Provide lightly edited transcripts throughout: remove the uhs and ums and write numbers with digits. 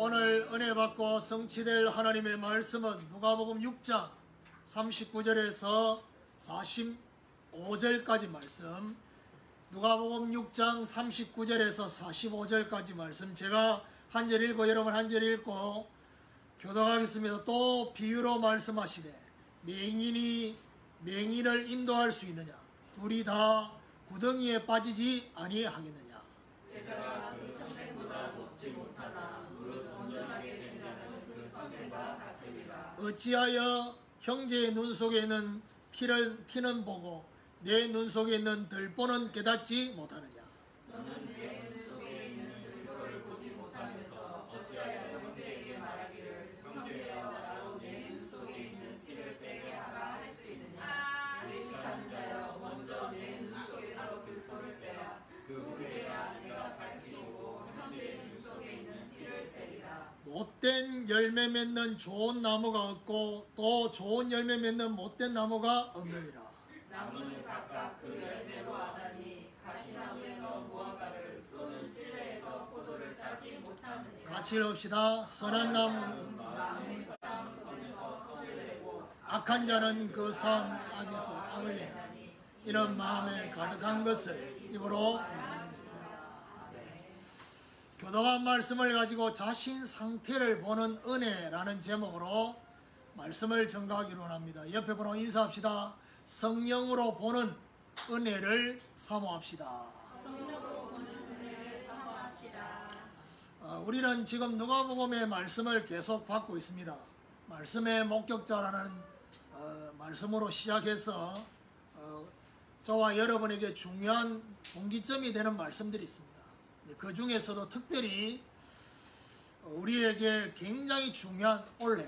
오늘 은혜 받고 성취될 하나님의 말씀은 누가복음 6장 39절에서 45절까지 말씀, 누가복음 6장 39절에서 45절까지 말씀, 제가 한 절 읽고 여러분 한 절 읽고 교독하겠습니다. 또 비유로 말씀하시되 맹인이 맹인을 인도할 수 있느냐? 둘이 다 구덩이에 빠지지 아니하겠느냐? 제자가 그 선생보다 높지 못하나 무릇 온전하게 된 자는 그 선생과 같으리라. 어찌하여 형제의 눈 속에 있는 티는 보고 내 눈 속에 있는 들보는 깨닫지 못하느냐? 너는 내 눈 속에 있는 들보를 보지 못하면서 어찌하여 형제에게 말하기를 형제여 나로 내 눈 속에 있는 티를 빼게 하라 할 수 있느냐? 외식하는 자여 먼저 내 눈 속에서 들보를 빼라. 그 후에야 내가 밝히고 형제의 눈 속에 있는 티를 빼리라. 못된 열매 맺는 좋은 나무가 없고 또 좋은 열매 맺는 못된 나무가 없느니라. 나무는 각각 그 열매로 아나니 가시나무에서 무화과를 또는 찔레에서 포도를 따지 못하느니라. 같이 읽읍시다. 선한 나무는 마음의 싸움에서 선을 내고 악한 자는 그 산 악에서 악을 내나니 이런 마음에 가득한 것을 입으로 말합니다. 교독한 말씀을 가지고 자신 상태를 보는 은혜라는 제목으로 말씀을 전가하기로 합니다. 옆에 분하고 인사합시다. 성령으로 보는 은혜를 사모합시다. 성령으로 보는 은혜를 사모합시다. 우리는 지금 누가복음의 말씀을 계속 받고 있습니다. 말씀의 목격자라는 말씀으로 시작해서 저와 여러분에게 중요한 분기점이 되는 말씀들이 있습니다. 그 중에서도 특별히 우리에게 굉장히 중요한 올해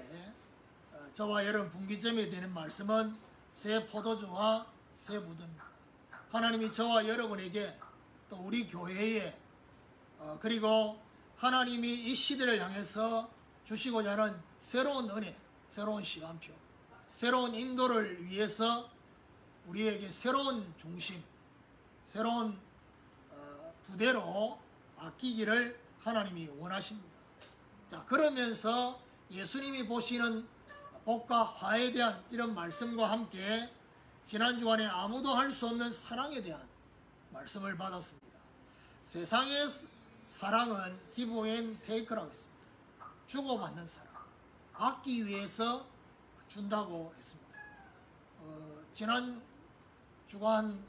저와 여러분 분기점이 되는 말씀은 새 포도주와 새 무드입니다. 하나님이 저와 여러분에게 또 우리 교회에 그리고 하나님이 이 시대를 향해서 주시고자 하는 새로운 은혜, 새로운 시간표, 새로운 인도를 위해서 우리에게 새로운 중심, 새로운 부대로 바뀌기를 하나님이 원하십니다. 자, 그러면서 예수님이 보시는 복과 화에 대한 이런 말씀과 함께 지난 주간에 아무도 할 수 없는 사랑에 대한 말씀을 받았습니다. 세상의 사랑은 give and take라고 했습니다. 주고받는 사랑, 받기 위해서 준다고 했습니다. 지난 주간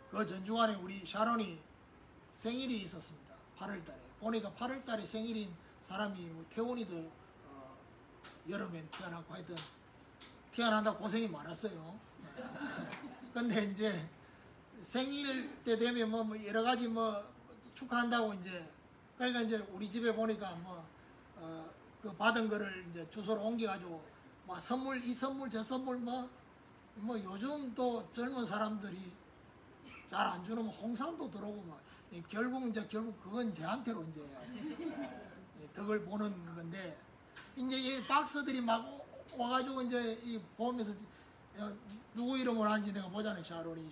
그 전주간에 우리 샤론이 생일이 있었습니다. 8월달에 보니까 8월달에 생일인 사람이 태원이도 여름에 태어나고 하여튼 태어난다 고생이 많았어요. 근데 이제 생일 때 되면 뭐 여러 가지 뭐 축하한다고 이제 그러니까 이제 우리 집에 보니까 그 받은 거를 이제 주소로 옮겨가지고 막 선물 이 선물 저 선물 뭐 요즘 또 젊은 사람들이 잘 안 주는 홍삼도 들어오고 막 결국 그건 저한테로 이제 덕을 보는 건데 이제 이 박스들이 막 와가지고 이제 이 보면서 누구 이름을 하는지 내가 보잖아요. 샤론이.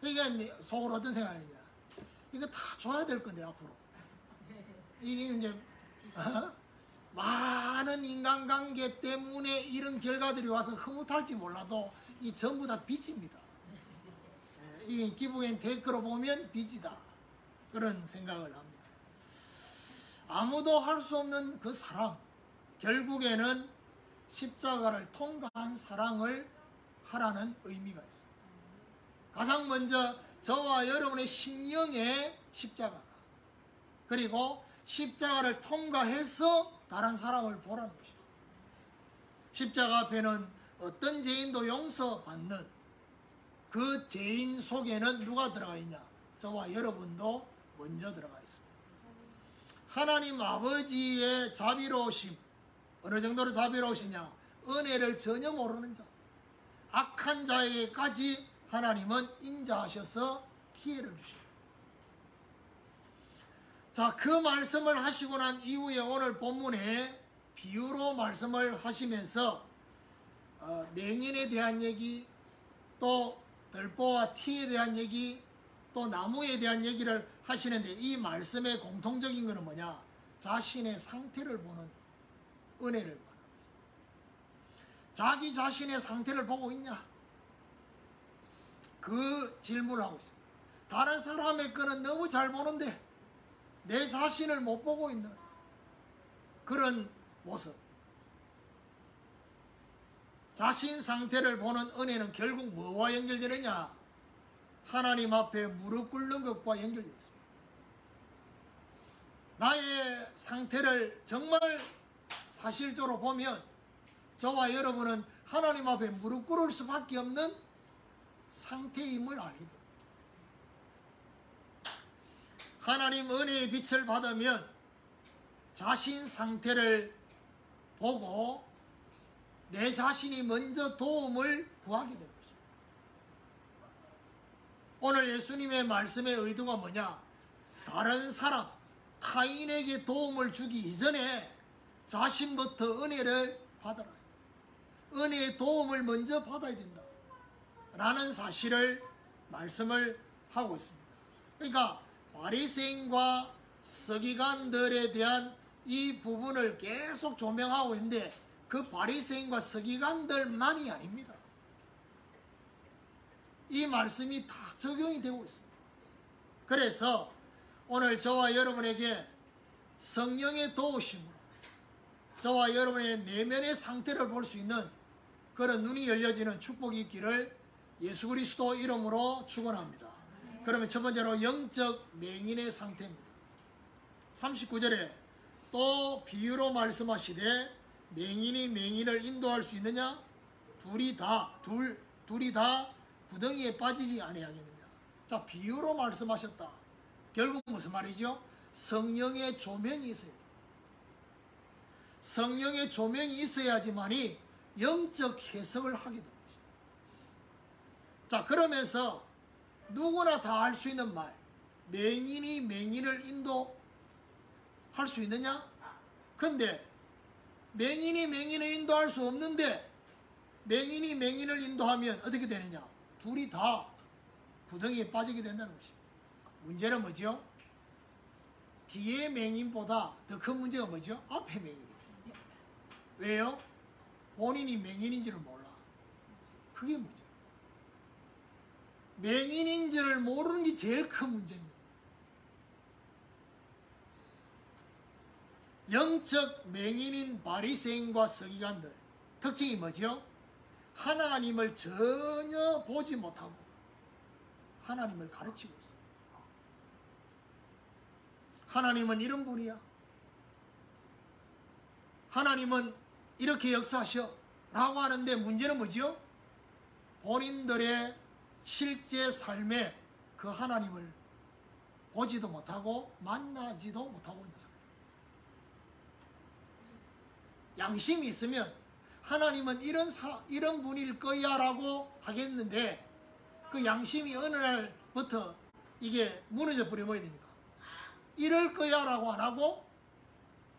그러니까 속으로 어떤 생각이냐? 이거 다 줘야 될 건데 앞으로 이게 이제 많은 인간관계 때문에 이런 결과들이 와서 흐뭇할지 몰라도 이 전부 다 빚입니다. 이 기부엔 댓글로 보면 빚이다. 그런 생각을 합니다. 아무도 할 수 없는 그 사랑, 결국에는 십자가를 통과한 사랑을 하라는 의미가 있습니다. 가장 먼저 저와 여러분의 심령의 십자가, 그리고 십자가를 통과해서 다른 사람을 보라는 것입니다. 십자가 앞에는 어떤 죄인도 용서받는 그 죄인 속에는 누가 들어가 있냐? 저와 여러분도 먼저 들어가 있습니다. 하나님 아버지의 자비로우심, 어느 정도로 자비로우시냐? 은혜를 전혀 모르는 자, 악한 자에게까지 하나님은 인자하셔서 기회를 주십니다. 자, 그 말씀을 하시고 난 이후에 오늘 본문에 비유로 말씀을 하시면서 맹인에 대한 얘기, 또 들보와 티에 대한 얘기, 또 나무에 대한 얘기를 하시는데 이 말씀의 공통적인 것은 뭐냐? 자신의 상태를 보는 은혜를 말합니다. 자기 자신의 상태를 보고 있냐? 그 질문을 하고 있습니다. 다른 사람의 거는 너무 잘 보는데 내 자신을 못 보고 있는 그런 모습. 자신 상태를 보는 은혜는 결국 뭐와 연결되느냐? 하나님 앞에 무릎 꿇는 것과 연결되어 있습니다. 나의 상태를 정말 사실적으로 보면 저와 여러분은 하나님 앞에 무릎 꿇을 수밖에 없는 상태임을 알게 됩니다. 하나님 은혜의 빛을 받으면 자신 상태를 보고 내 자신이 먼저 도움을 구하게 됩니다. 오늘 예수님의 말씀의 의도가 뭐냐? 다른 사람, 타인에게 도움을 주기 이전에 자신부터 은혜를 받아라. 은혜의 도움을 먼저 받아야 된다 라는 사실을 말씀을 하고 있습니다. 그러니까 바리새인과 서기관들에 대한 이 부분을 계속 조명하고 있는데 그 바리새인과 서기관들만이 아닙니다. 이 말씀이 다 적용이 되고 있습니다. 그래서 오늘 저와 여러분에게 성령의 도우심으로 저와 여러분의 내면의 상태를 볼 수 있는 그런 눈이 열려지는 축복이 있기를 예수 그리스도 이름으로 축원합니다. 그러면 첫 번째로 영적 맹인의 상태입니다. 39절에 또 비유로 말씀하시되 맹인이 맹인을 인도할 수 있느냐? 둘이 다 구덩이에 빠지지 아니하겠느냐. 자, 비유로 말씀하셨다. 결국 무슨 말이죠? 성령의 조명이 있어야 됩니다. 성령의 조명이 있어야지만이 영적 해석을 하게 됩니다. 자, 그러면서 누구나 다 할 수 있는 말, 맹인이 맹인을 인도할 수 있느냐? 근데 맹인이 맹인을 인도할 수 없는데 맹인이 맹인을 인도하면 어떻게 되느냐? 둘이 다 구덩이에 빠지게 된다는 것입니다. 문제는 뭐죠? 뒤에 맹인보다 더 큰 문제가 뭐죠? 앞에 맹인이에요. 왜요? 본인이 맹인인지를 몰라. 그게 문제예요. 맹인인지를 모르는 게 제일 큰 문제입니다. 영적 맹인인 바리새인과 서기관들 특징이 뭐죠? 하나님을 전혀 보지 못하고 하나님을 가르치고 있어요. 하나님은 이런 분이야. 하나님은 이렇게 역사하셔 라고 하는데 문제는 뭐죠? 본인들의 실제 삶에 그 하나님을 보지도 못하고 만나지도 못하고 있는 상태. 양심이 있으면 하나님은 이런 분일 거야 라고 하겠는데 그 양심이 어느 날부터 이게 무너져 버리면 뭐야 됩니까? 이럴 거야 라고 안 하고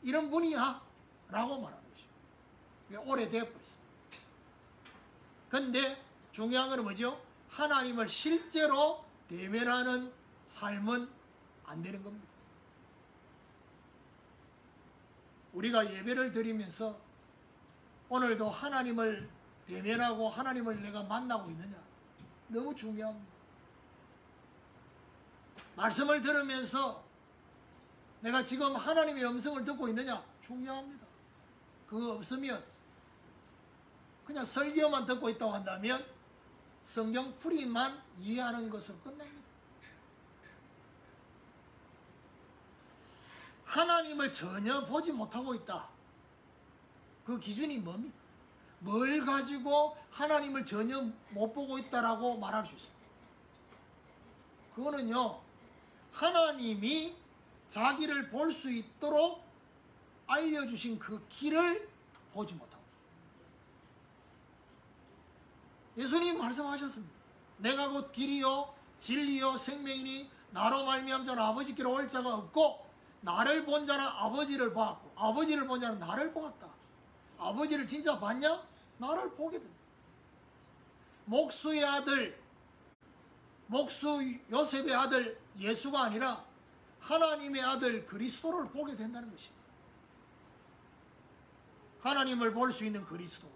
이런 분이야 라고 말하는 것이죠. 이게 오래되어 버렸습니다. 근데 중요한 건 뭐죠? 하나님을 실제로 대면하는 삶은 안 되는 겁니다. 우리가 예배를 드리면서 오늘도 하나님을 대면하고 하나님을 내가 만나고 있느냐? 너무 중요합니다. 말씀을 들으면서 내가 지금 하나님의 음성을 듣고 있느냐? 중요합니다. 그거 없으면 그냥 설교만 듣고 있다고 한다면 성경 풀이만 이해하는 것으로 끝납니다. 하나님을 전혀 보지 못하고 있다. 그 기준이 뭡니까? 뭘 가지고 하나님을 전혀 못 보고 있다라고 말할 수 있습니다. 그거는요, 하나님이 자기를 볼 수 있도록 알려주신 그 길을 보지 못하고 있습니다. 예수님 말씀하셨습니다. 내가 곧 길이요 진리요 생명이니 나로 말미암아 자는 아버지께로 올 자가 없고 나를 본 자는 아버지를 보았고 아버지를 본 자는 나를 보았다. 아버지를 진짜 봤냐? 나를 보게 된다. 목수의 아들, 목수 요셉의 아들 예수가 아니라 하나님의 아들 그리스도를 보게 된다는 것이에요. 하나님을 볼 수 있는 그리스도,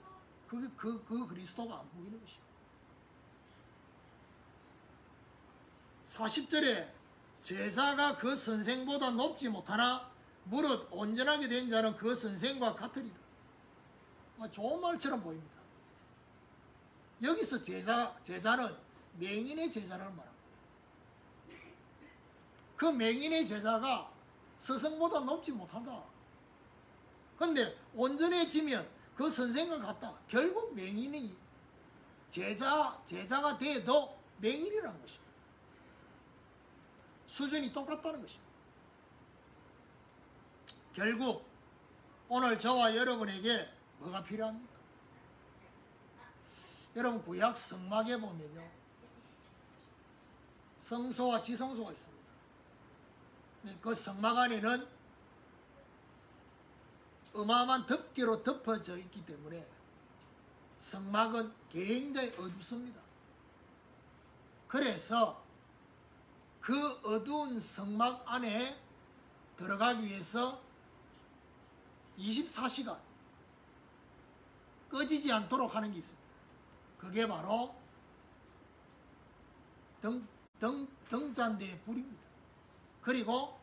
그 그리스도가 안 보이는 것입니다. 40절에 제자가 그 선생보다 높지 못하나 무릇 온전하게 된 자는 그 선생과 같으리라. 좋은 말처럼 보입니다. 여기서 제자는 맹인의 제자를 말합니다. 그 맹인의 제자가 스승보다 높지 못한다. 그런데 온전해지면 그 선생과 같다. 결국 맹인이 제자가 돼도 맹인이라는 것입니다. 수준이 똑같다는 것입니다. 결국 오늘 저와 여러분에게 뭐가 필요합니까? 여러분 구약 성막에 보면요, 성소와 지성소가 있습니다. 그 성막 안에는 어마어마한 덮개로 덮어져 있기 때문에 성막은 굉장히 어둡습니다. 그래서 그 어두운 성막 안에 들어가기 위해서 24시간 꺼지지 않도록 하는 게 있습니다. 그게 바로 등잔대의 불입니다. 그리고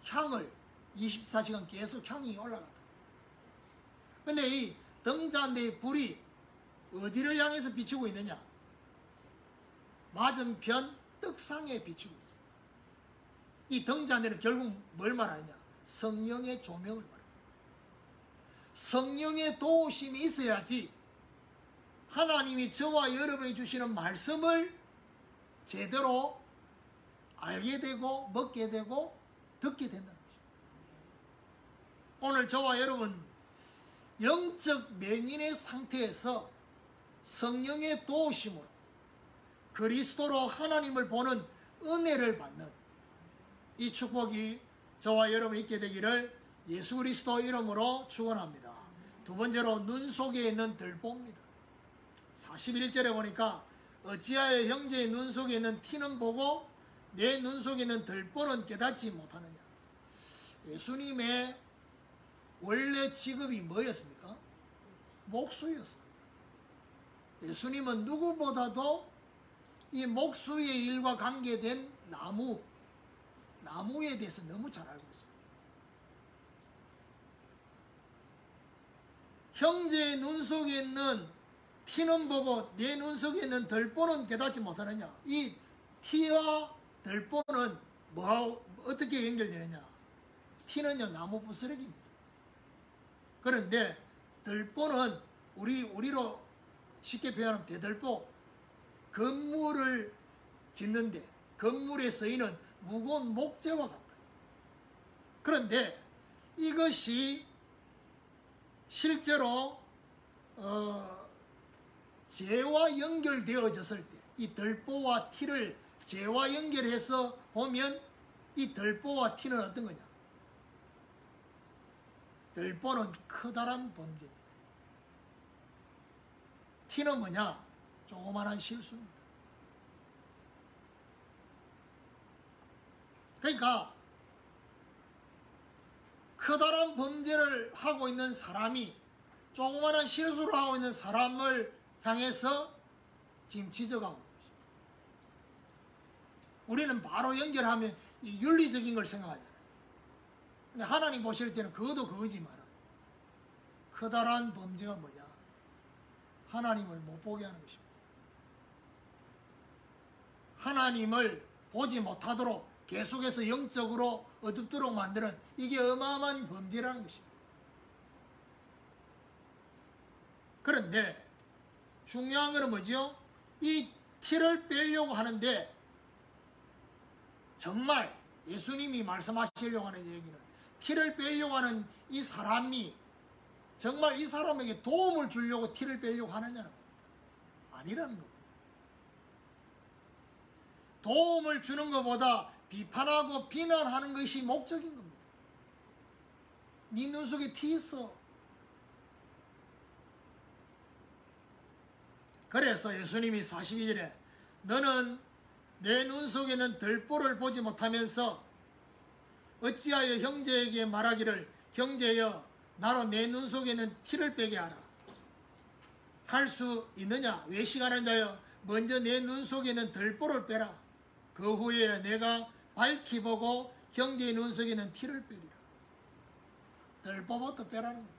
향을 24시간 계속 향이 올라간다. 근데 이 등잔대의 불이 어디를 향해서 비추고 있느냐? 맞은편 떡상에 비추고 있습니다. 이 등잔대는 결국 뭘 말하느냐? 성령의 조명을 말합니다. 성령의 도우심이 있어야지 하나님이 저와 여러분이 주시는 말씀을 제대로 알게 되고 먹게 되고 듣게 된다는 것입니다. 오늘 저와 여러분 영적 맹인의 상태에서 성령의 도우심으로 그리스도로 하나님을 보는 은혜를 받는 이 축복이 저와 여러분 있게 되기를 예수 그리스도 이름으로 축원합니다. 두 번째로 눈 속에 있는 들보입니다. 41절에 보니까 어찌하여 형제의 눈 속에 있는 티는 보고 내 눈 속에 있는 들보는 깨닫지 못하느냐. 예수님의 원래 직업이 뭐였습니까? 목수였습니다. 예수님은 누구보다도 이 목수의 일과 관계된 나무에 대해서 너무 잘 알고 있습니다. 형제의 눈 속에 있는 티는 보고 내 눈 속에 있는 들보는 깨닫지 못하느냐. 이 티와 들보는 어떻게 연결되느냐. 티는요 나무 부스러기입니다. 그런데 들보는 우리로 쉽게 표현하면 대들보, 건물을 짓는데 건물에 쓰이는 무거운 목재와 같다. 그런데 이것이 실제로 재와 연결되어졌을 때 이 들보와 티를 재와 연결해서 보면 이 들보와 티는 어떤 거냐? 들보는 커다란 범죄입니다. 티는 뭐냐? 조그만한 실수입니다. 그러니까 커다란 범죄를 하고 있는 사람이 조그만한 실수를 하고 있는 사람을 향해서 지금 지적하고 있는 것입니다. 우리는 바로 연결하면 이 윤리적인 걸 생각하잖아요. 근데 하나님 보실 때는 그것도 그거지만 커다란 범죄가 뭐냐? 하나님을 못 보게 하는 것입니다. 하나님을 보지 못하도록 계속해서 영적으로 어둡도록 만드는 이게 어마어마한 범죄라는 것입니다. 그런데 중요한 것은 뭐지요? 이 티를 빼려고 하는데 정말 예수님이 말씀하시려고 하는 얘기는 티를 빼려고 하는 이 사람이 정말 이 사람에게 도움을 주려고 티를 빼려고 하느냐는 겁니다. 아니라는 겁니다. 도움을 주는 것보다 비판하고 비난하는 것이 목적인 겁니다. 네 눈 속에 티 있어. 그래서 예수님이 42절에 너는 내 눈 속에는 들보를 보지 못하면서 어찌하여 형제에게 말하기를 형제여 나로 내 눈 속에 있는 티를 빼게 하라. 할 수 있느냐? 외식하는 자여, 먼저 내 눈 속에 있는 들보를 빼라. 그 후에 내가 밝히 보고 형제의 눈 속에 있는 티를 빼리라. 들보부터 빼라는 겁니다.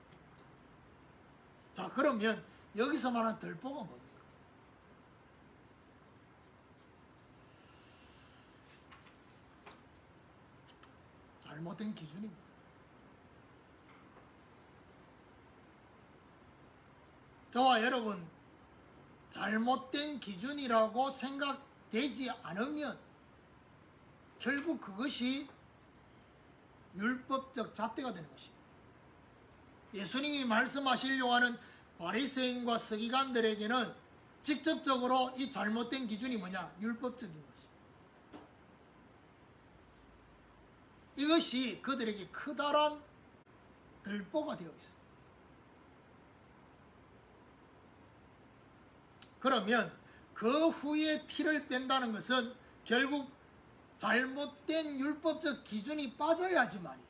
자, 그러면 여기서 말하는 들보가 뭡니까? 잘못된 기준입니다. 저와 여러분, 잘못된 기준이라고 생각되지 않으면 결국 그것이 율법적 잣대가 되는 것입니다. 예수님이 말씀하시려고 하는 바리새인과 서기관들에게는 직접적으로 이 잘못된 기준이 뭐냐? 율법적인 것입니다. 이것이 그들에게 커다란 들보가 되어 있습니다. 그러면 그 후에 티를 뺀다는 것은 결국 잘못된 율법적 기준이 빠져야지만이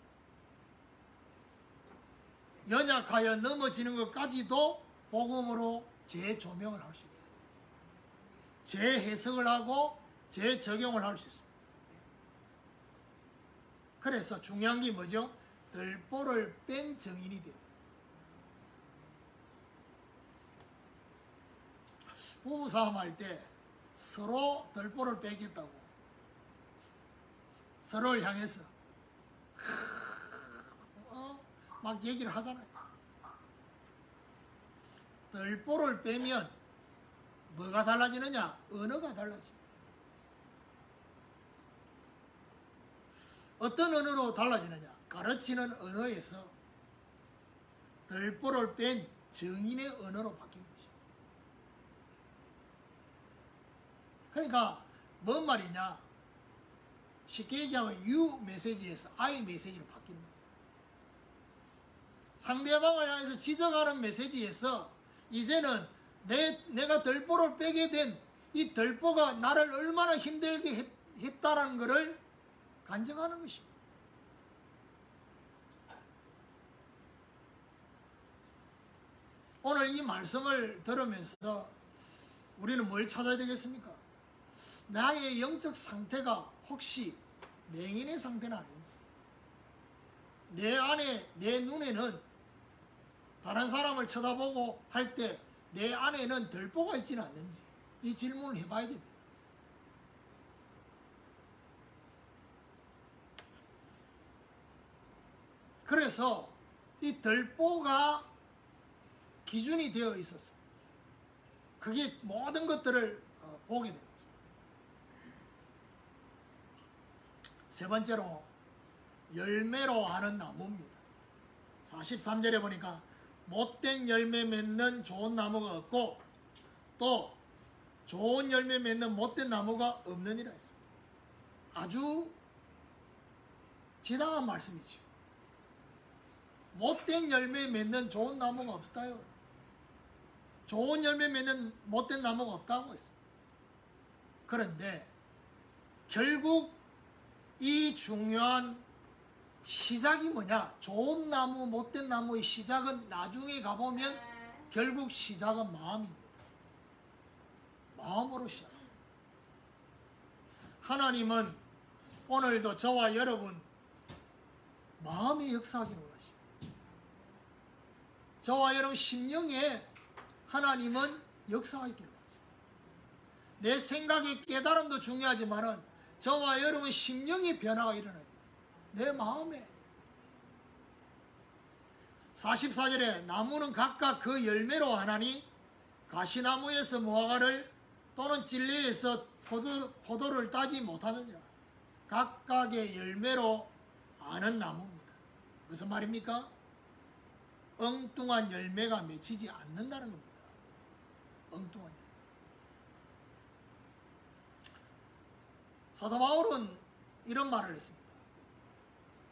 연약하여 넘어지는 것까지도 복음으로 재조명을 할 수 있다. 재해석을 하고 재적용을 할 수 있습니다. 그래서 중요한 게 뭐죠? 들보를 뺀 증인이 되다. 부부싸움 할 때 서로 들보를 빼겠다고 서로를 향해서 막 얘기를 하잖아요. 들보를 빼면 뭐가 달라지느냐? 언어가 달라집니다. 어떤 언어로 달라지느냐? 가르치는 언어에서 들보를 뺀 증인의 언어로 바뀌는 것입니다. 그러니까 뭔 말이냐? 쉽게 얘기하면 you 메시지에서 I 메시지로 바뀌는 거예요. 상대방을 향해서 지적하는 메시지에서 이제는 내가 들보를 빼게 된 이 들보가 나를 얼마나 힘들게 했다라는 것을 간증하는 것입니다. 오늘 이 말씀을 들으면서 우리는 뭘 찾아야 되겠습니까? 나의 영적 상태가 혹시 맹인의 상태는 아닌지, 내 안에, 내 눈에는 다른 사람을 쳐다보고 할 때 내 안에는 들보가 있지는 않는지 이 질문을 해봐야 됩니다. 그래서 이 들보가 기준이 되어 있었어요. 그게 모든 것들을 보게 됩니다. 세 번째로 열매로 아는 나무입니다. 43절에 보니까 못된 열매 맺는 좋은 나무가 없고 또 좋은 열매 맺는 못된 나무가 없느니라 했습니다. 아주 지당한 말씀이죠. 못된 열매 맺는 좋은 나무가 없다요. 좋은 열매 맺는 못된 나무가 없다고 했습니다. 그런데 결국 이 중요한 시작이 뭐냐? 좋은 나무, 못된 나무의 시작은 나중에 가보면 결국 시작은 마음입니다. 마음으로 시작합니다. 하나님은 오늘도 저와 여러분 마음의 역사하기를 원하십니다. 저와 여러분 심령에 하나님은 역사하기를 원하십니다. 내 생각의 깨달음도 중요하지만은 저와 여러분 심령의 변화가 일어나요. 내 마음에. 44절에 나무는 각각 그 열매로 하나니 가시나무에서 무화과를 또는 진리에서 포도를 따지 못하느니라. 각각의 열매로 아는 나무입니다. 무슨 말입니까? 엉뚱한 열매가 맺히지 않는다는 겁니다. 엉뚱한 열매. 사도 바울은 이런 말을 했습니다.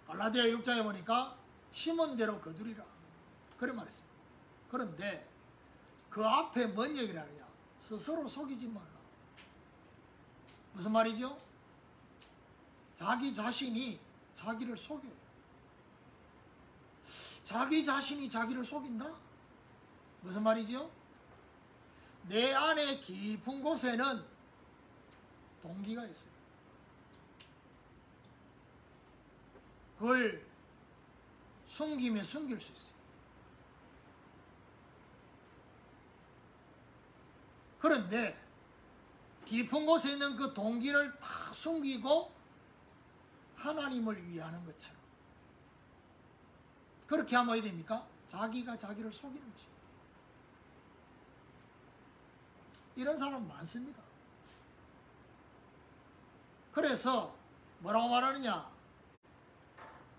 갈라디아 6장에 보니까 심은 대로 거두리라. 그런 말했습니다. 그런데 그 앞에 뭔 얘기를 하느냐? 스스로 속이지 말라. 무슨 말이죠? 자기 자신이 자기를 속여요. 자기 자신이 자기를 속인다? 무슨 말이죠? 내 안에 깊은 곳에는 동기가 있어요. 그걸 숨기면 숨길 수 있어요. 그런데 깊은 곳에 있는 그 동기를 다 숨기고 하나님을 위하는 것처럼 그렇게 하면 어떻게 됩니까? 자기가 자기를 속이는 것입니다. 이런 사람 많습니다. 그래서 뭐라고 말하느냐?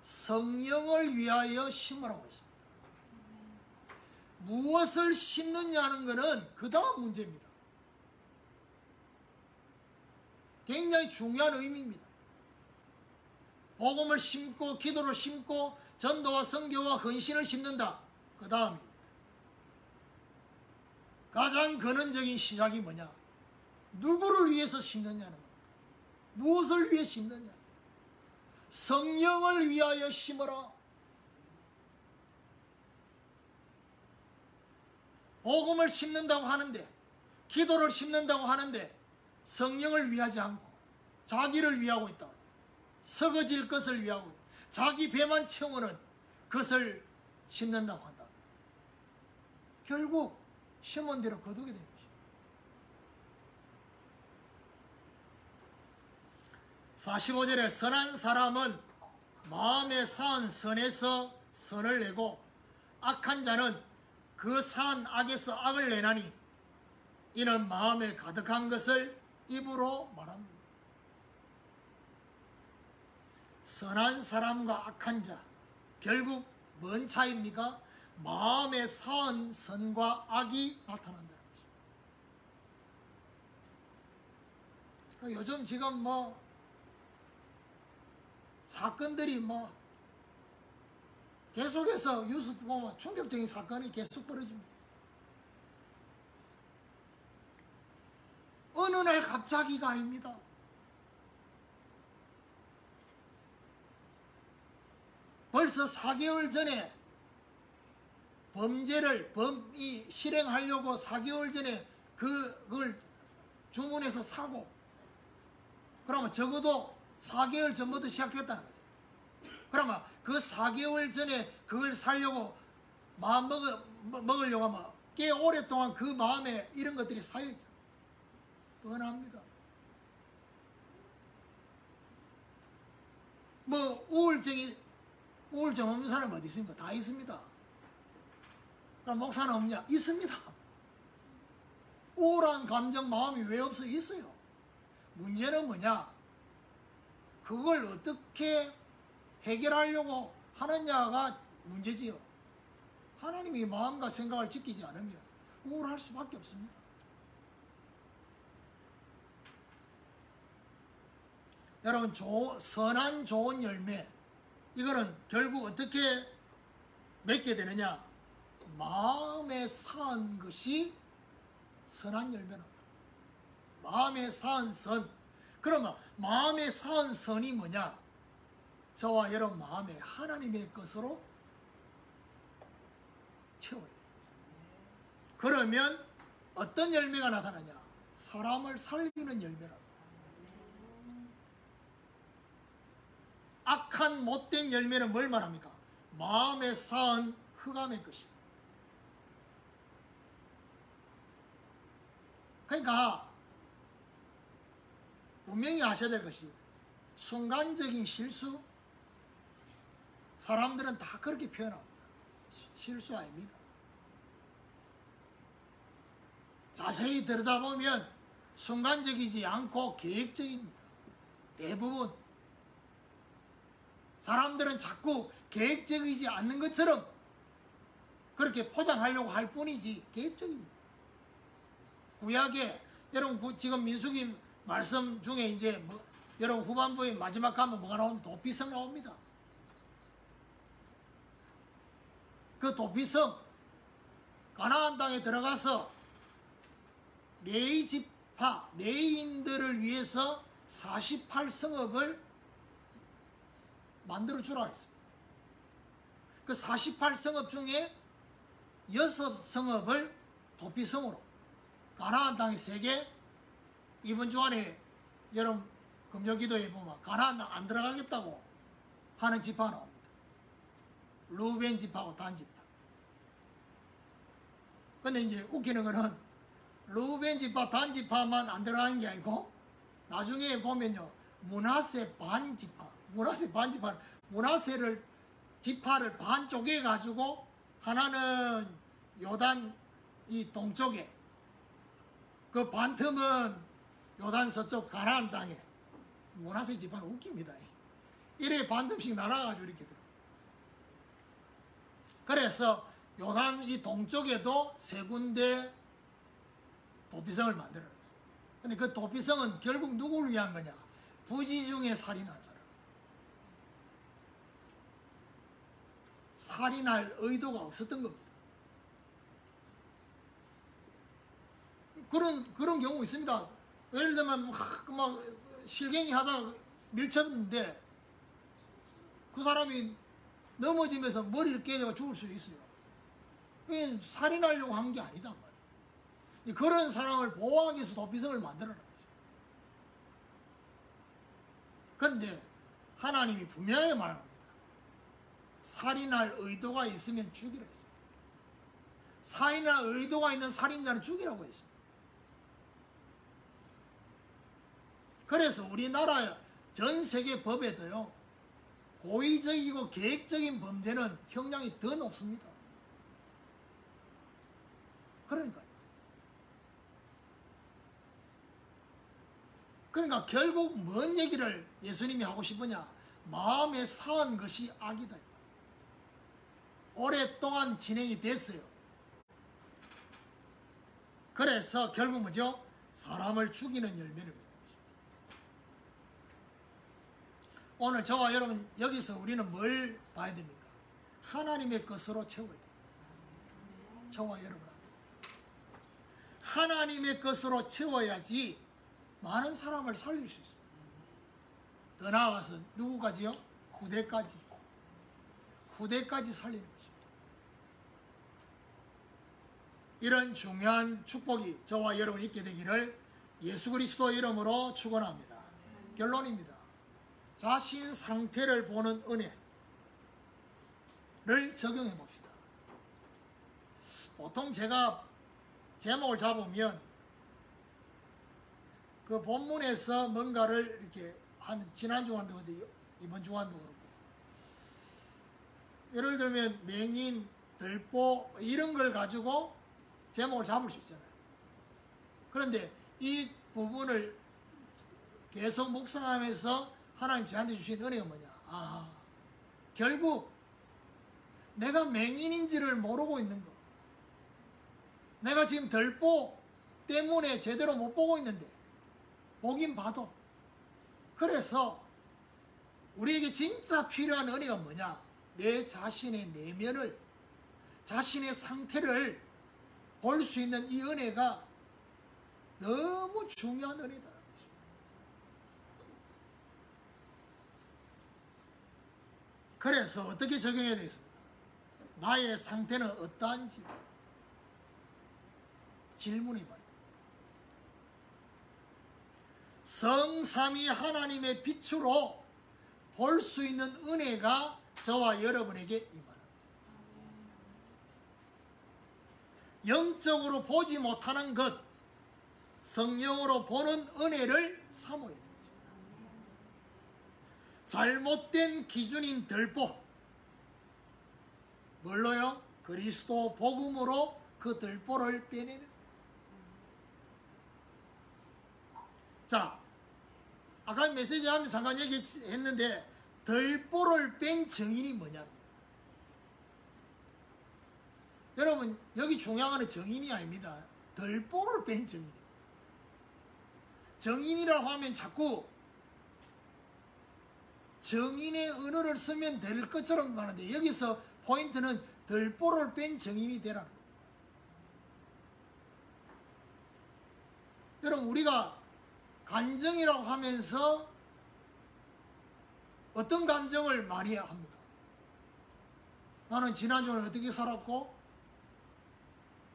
성령을 위하여 심으라고 했습니다. 무엇을 심느냐는 것은 그 다음 문제입니다. 굉장히 중요한 의미입니다. 복음을 심고 기도를 심고 전도와 선교와 헌신을 심는다. 그 다음입니다. 가장 근원적인 시작이 뭐냐? 누구를 위해서 심느냐는 겁니다. 무엇을 위해 심느냐? 성령을 위하여 심어라. 복음을 심는다고 하는데, 기도를 심는다고 하는데 성령을 위하지 않고 자기를 위하고 있다. 썩어질 것을 위하고 자기 배만 채우는 것을 심는다고 한다. 결국 심은 대로 거두게 되는 것입니다. 45절에 선한 사람은 마음에 사한 선에서 선을 내고 악한 자는 그 사한 악에서 악을 내나니 이는 마음에 가득한 것을 입으로 말합니다. 선한 사람과 악한 자, 결국 뭔 차이입니까? 마음에 사한 선과 악이 나타난다는 것입니다. 그러니까 요즘 지금 사건들이 계속해서 뉴스 보면 충격적인 사건이 계속 벌어집니다. 어느 날 갑자기가 아닙니다. 벌써 4개월 전에 범죄를 실행하려고 4개월 전에 그걸 주문해서 사고, 그러면 적어도 4개월 전부터 시작했다는 거죠. 그러면 그 4개월 전에 그걸 사려고 마음 먹으려고 하면 꽤 오랫동안 그 마음에 이런 것들이 쌓여있죠. 뻔합니다. 우울증 없는 사람 어디 있습니까? 다 있습니다. 그럼 목사는 없냐? 있습니다. 우울한 감정, 마음이 왜 없어? 있어요. 문제는 뭐냐? 그걸 어떻게 해결하려고 하느냐가 문제지요. 하나님이 마음과 생각을 지키지 않으면 우울할 수밖에 없습니다. 여러분, 선한 좋은 열매, 이거는 결국 어떻게 맺게 되느냐? 마음에 사한 것이 선한 열매랍니다. 마음에 사한 선. 그러면 마음에 사한 선이 뭐냐? 저와 여러분 마음에 하나님의 것으로 채워야 돼요. 그러면 어떤 열매가 나타나냐? 사람을 살리는 열매랍니다. 악한 못된 열매는 뭘 말합니까? 마음에 쌓은 흑암의 것입니다. 그러니까 분명히 아셔야 될 것이, 순간적인 실수, 사람들은 다 그렇게 표현합니다. 실수 아닙니다. 자세히 들여다보면 순간적이지 않고 계획적입니다. 대부분 사람들은 자꾸 계획적이지 않는 것처럼 그렇게 포장하려고 할 뿐이지 계획적입니다. 구약에 여러분 지금 민수기 말씀 중에 이제 여러분 후반부에 마지막 가면 뭐가 나오면 도피성 나옵니다. 그 도피성, 가나안 땅에 들어가서 레위 지파, 레위인들을 위해서 48성읍을 만들어 주라 했습니다. 그 48성읍 중에 6성읍을 도피성으로 가나안 땅에 3개, 이번 주간에 여러분 금요기도에 보면 가나안 안 들어가겠다고 하는 지파가 나옵니다. 루벤 지파하고 단 지파. 근데 이제 웃기는 거는 루벤 지파, 단 지파만 안 들어가는 게 아니고 나중에 보면요, 므낫세 반 지파, 므낫세 반 지파, 므낫세를 지파를 반 쪼개 가지고 하나는 요단 이 동쪽에, 그 반틈은 요단 서쪽 가나안 땅에. 므낫세 지파는 웃깁니다. 이래 반틈씩 나눠가지고 이렇게 들어. 그래서 요단 이 동쪽에도 3군데 도피성을 만들어놨어요. 근데 그 도피성은 결국 누구를 위한 거냐? 부지 중에 살인한 사람. 살인할 의도가 없었던 겁니다. 그런 경우 있습니다. 예를 들면 막 실갱이 하다가 밀쳤는데 그 사람이 넘어지면서 머리를 깨져가 죽을 수 있어요. 그게 살인하려고 한 게 아니다 말이에요. 그런 사람을 보호하기 위해서 도피성을 만들어라. 그런데 하나님이 분명하게 말합니다. 살인할 의도가 있으면 죽이라 했습니다. 살인할 의도가 있는 살인자는 죽이라고 했습니다. 그래서 우리나라 전 세계 법에도요, 고의적이고 계획적인 범죄는 형량이 더 높습니다. 그러니까 결국 뭔 얘기를 예수님이 하고 싶으냐? 마음에 쌓은 것이 악이다. 오랫동안 진행이 됐어요. 그래서 결국 뭐죠? 사람을 죽이는 열매를 맺는 것입니다. 오늘 저와 여러분 여기서 우리는 뭘 봐야 됩니까? 하나님의 것으로 채워야 됩니다. 저와 여러분 하나님의 것으로 채워야지 많은 사람을 살릴 수 있습니다. 더 나아가서 누구까지요? 후대까지 살리는 것입니다. 이런 중요한 축복이 저와 여러분이 있게 되기를 예수 그리스도 이름으로 축원합니다. 결론입니다. 자신 상태를 보는 은혜를 적용해 봅시다. 보통 제가 제목을 잡으면 그 본문에서 뭔가를 이렇게 한 지난 주간도 그렇고 이번 주간도 그렇고 예를 들면 맹인, 들보 이런 걸 가지고 제목을 잡을 수 있잖아요. 그런데 이 부분을 계속 묵상하면서 하나님 저한테 주신 은혜가 뭐냐? 결국 내가 맹인인지를 모르고 있는 거, 내가 지금 들보 때문에 제대로 못 보고 있는데 보긴 봐도, 그래서 우리에게 진짜 필요한 은혜가 뭐냐? 내 자신의 내면을, 자신의 상태를 볼 수 있는 이 은혜가 너무 중요한 은혜다. 그래서 어떻게 적용해야 되겠습니까? 나의 상태는 어떠한지 질문해 봐요. 성삼위 하나님의 빛으로 볼 수 있는 은혜가 저와 여러분에게 임하는, 영적으로 보지 못하는 것, 성령으로 보는 은혜를 삼아야 됩니다. 잘못된 기준인 들보, 뭘로요? 그리스도 복음으로 그 들보를 빼내는. 자, 아까 메시지 하면 잠깐 얘기했는데 들보를 뺀 정인이 뭐냐? 여러분 여기 중요한 건 정인이 아닙니다. 들보를 뺀 정인입니다. 정인이라고 하면 자꾸 정인의 언어를 쓰면 될 것처럼 말하는데 여기서 포인트는 들보를 뺀 정인이 되라는 겁니다. 여러분 우리가 감정이라고 하면서 어떤 감정을 많이 합니까? 나는 지난주에 어떻게 살았고,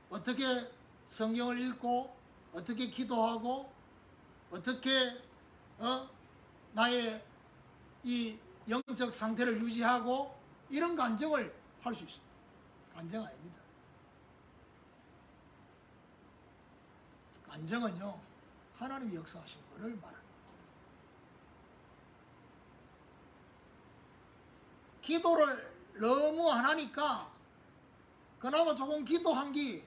어떻게 성경을 읽고, 어떻게 기도하고, 어떻게 나의 이 영적 상태를 유지하고, 이런 간증을 할 수 있습니다. 간증 아닙니다. 간증은요, 하나님이 역사하신 것을 말합니다. 기도를 너무 안 하니까 그나마 조금 기도한 게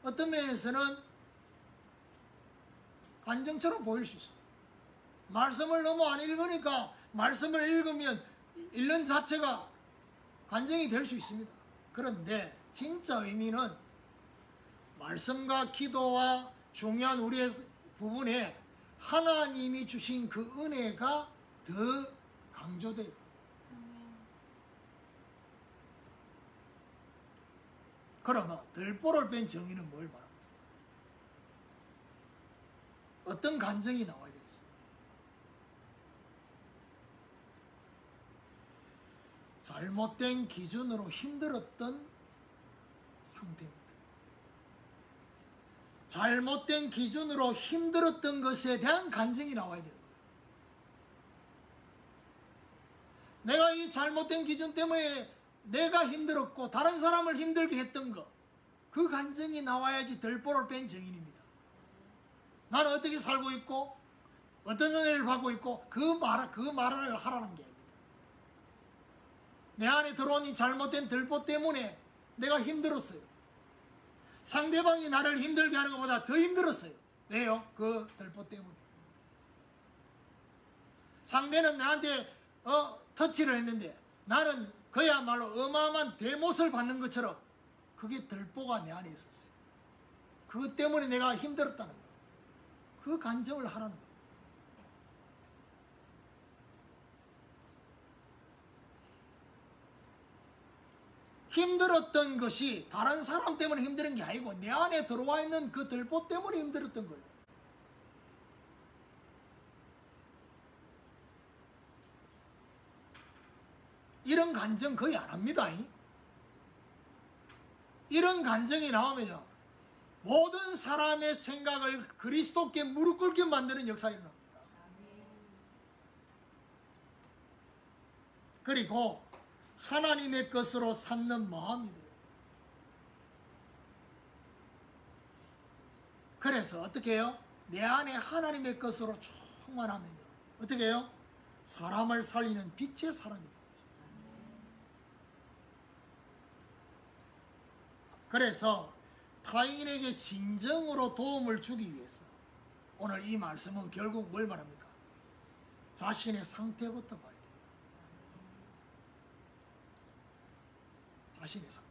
어떤 면에서는 간증처럼 보일 수 있어요. 말씀을 너무 안 읽으니까 말씀을 읽으면 읽는 자체가 간증이 될 수 있습니다. 그런데 진짜 의미는 말씀과 기도와 중요한 우리의 부분에 하나님이 주신 그 은혜가 더 강조되고, 그러면 들보를 뺀 정의는 뭘 말합니까? 어떤 간증이 나와야 되겠습니까? 잘못된 기준으로 힘들었던 상태입니다. 잘못된 기준으로 힘들었던 것에 대한 간증이 나와야 되는 거예요. 내가 이 잘못된 기준 때문에 내가 힘들었고 다른 사람을 힘들게 했던 것, 그 간증이 나와야지 들보를 뺀 증인입니다. 나는 어떻게 살고 있고 어떤 은혜를 받고 있고 그 말을 하라는 게 아닙니다. 내 안에 들어온 이 잘못된 들보 때문에 내가 힘들었어요. 상대방이 나를 힘들게 하는 것보다 더 힘들었어요. 왜요? 그 들보 때문에. 상대는 나한테 터치를 했는데 나는 그야말로 어마어마한 대못을 받는 것처럼 그게 들보가 내 안에 있었어요. 그것 때문에 내가 힘들었다는 거. 그 간증을 하라는 겁니다. 힘들었던 것이 다른 사람 때문에 힘든 게 아니고 내 안에 들어와 있는 그 들보 때문에 힘들었던 거예요. 이런 간증 거의 안 합니다. 이런 간증이 나오면요, 모든 사람의 생각을 그리스도께 무릎 꿇게 만드는 역사가 일어납니다. 그리고 하나님의 것으로 삼는 마음이 돼요. 그래서 어떻게 해요? 내 안에 하나님의 것으로 충만하면요, 어떻게 해요? 사람을 살리는 빛의 사람이 돼요. 그래서 타인에게 진정으로 도움을 주기 위해서 오늘 이 말씀은 결국 뭘 말합니까? 자신의 상태부터 봐야 돼요. 자신의 상태.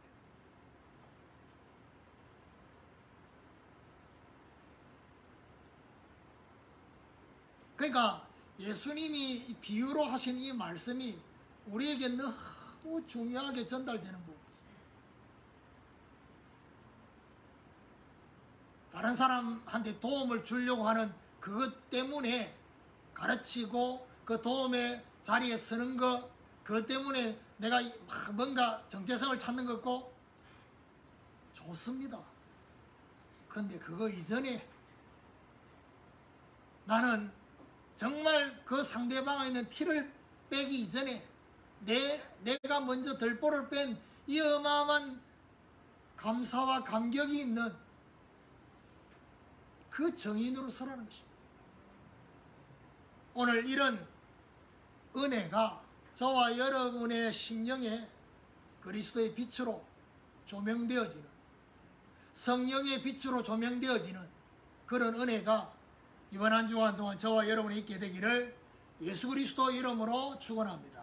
그러니까 예수님이 비유로 하신 이 말씀이 우리에게 너무 중요하게 전달되는 부분입니다. 다른 사람한테 도움을 주려고 하는 그것 때문에 가르치고 그 도움의 자리에 서는 것, 그것 때문에 내가 뭔가 정체성을 찾는 것고 좋습니다. 그런데 그거 이전에 나는 정말 그 상대방에 있는 티를 빼기 이전에 내가 먼저 들보를 뺀 이 어마어마한 감사와 감격이 있는 그 정인으로 서라는 것입니다. 오늘 이런 은혜가 저와 여러분의 심령에 그리스도의 빛으로 조명되어지는, 성령의 빛으로 조명되어지는 그런 은혜가 이번 한 주간 동안 저와 여러분이 있게 되기를 예수 그리스도 이름으로 축원합니다.